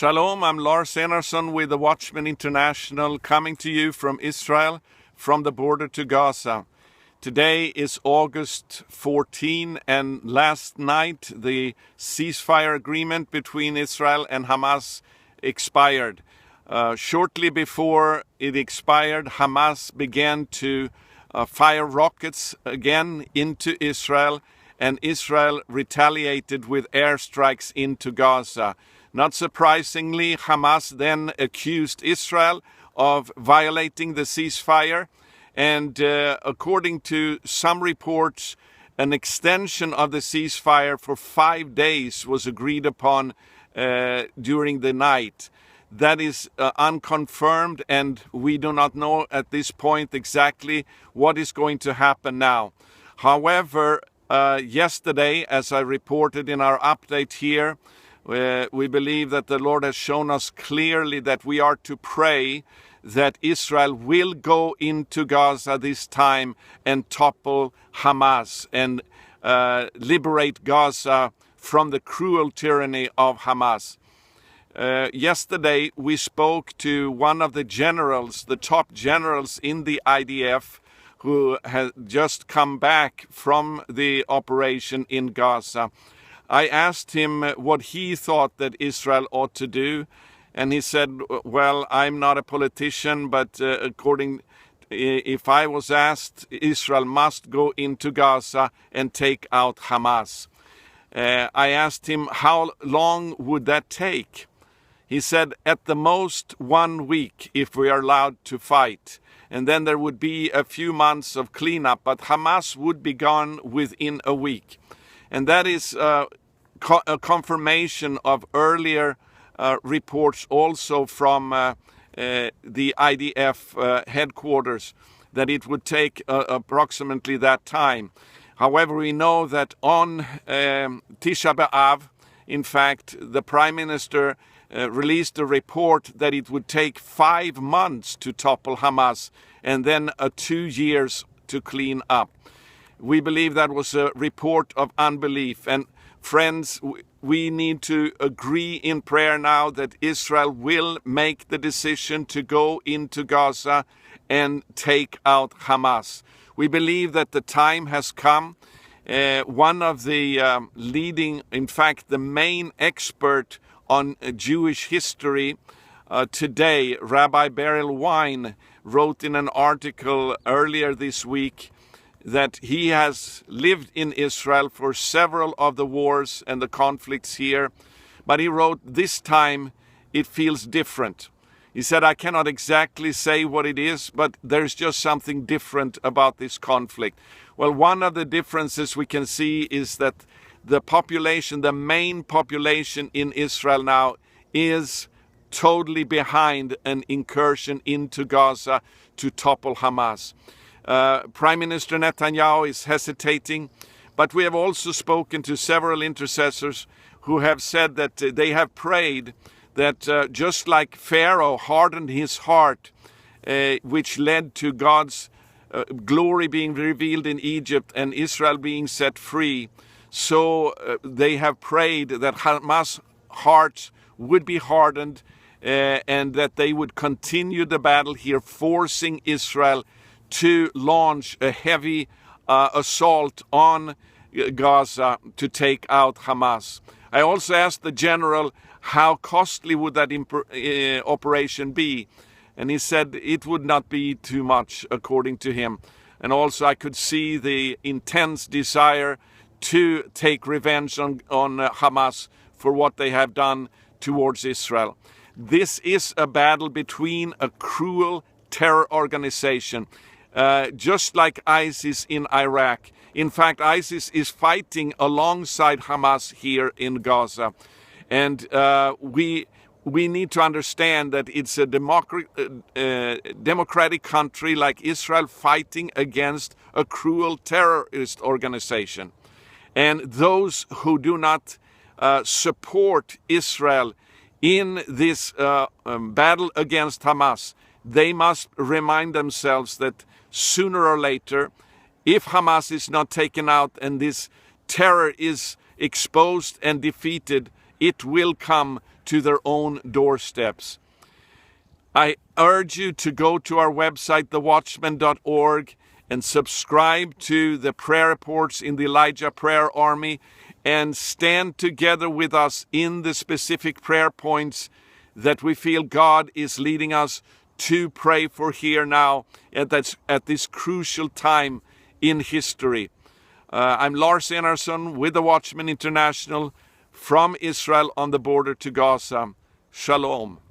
Shalom, I'm Lars Enarsson with the Watchman International, coming to you from Israel, from the border to Gaza. Today is August 14, and last night the ceasefire agreement between Israel and Hamas expired. Shortly before it expired, Hamas began to fire rockets again into Israel, and Israel retaliated with airstrikes into Gaza. Not surprisingly, Hamas then accused Israel of violating the ceasefire, and according to some reports, an extension of the ceasefire for 5 days was agreed upon during the night. That is unconfirmed, and we do not know at this point exactly what is going to happen now. However, yesterday, as I reported in our update here, we believe that the Lord has shown us clearly that we are to pray that Israel will go into Gaza this time and topple Hamas and liberate Gaza from the cruel tyranny of Hamas. Yesterday, we spoke to one of the generals, the top generals in the IDF, who has just come back from the operation in Gaza. I asked him what he thought that Israel ought to do, and he said, well, I'm not a politician, but if I was asked, Israel must go into Gaza and take out Hamas. I asked him, how long would that take? He said, at the most 1 week, if we are allowed to fight. And then there would be a few months of cleanup, but Hamas would be gone within a week. And that is a confirmation of earlier reports also from the IDF headquarters, that it would take approximately that time. However, we know that on Tisha B'Av, in fact, the Prime Minister released a report that it would take 5 months to topple Hamas and then 2 years to clean up. We believe that was a report of unbelief. And friends, we need to agree in prayer now that Israel will make the decision to go into Gaza and take out Hamas. We believe that the time has come. One of the leading, in fact, the main expert on Jewish history today, Rabbi Beryl Wein, wrote in an article earlier this week that he has lived in Israel for several of the wars and the conflicts here, but he wrote, this time it feels different. He said, I cannot exactly say what it is, but there's just something different about this conflict. Well, one of the differences we can see is that the population, the main population in Israel now, is totally behind an incursion into Gaza to topple Hamas. Prime Minister Netanyahu is hesitating, but we have also spoken to several intercessors who have said that they have prayed that just like Pharaoh hardened his heart, which led to God's glory being revealed in Egypt and Israel being set free, so they have prayed that Hamas' hearts would be hardened and that they would continue the battle here, forcing Israel to launch a heavy assault on Gaza to take out Hamas. I also asked the general, how costly would that operation be? And he said it would not be too much, according to him. And also I could see the intense desire to take revenge on Hamas for what they have done towards Israel. This is a battle between a cruel terror organization, just like ISIS in Iraq. In fact, ISIS is fighting alongside Hamas here in Gaza. And we need to understand that it's a democratic country like Israel fighting against a cruel terrorist organization. And those who do not support Israel in this battle against Hamas, they must remind themselves that sooner or later, if Hamas is not taken out and this terror is exposed and defeated, it will come to their own doorsteps. I urge you to go to our website, thewatchman.org, and subscribe to the prayer reports in the Elijah Prayer Army, and stand together with us in the specific prayer points that we feel God is leading us to pray for here now at this crucial time in history. I'm Lars Enarsson with the Watchman International from Israel on the border to Gaza. Shalom.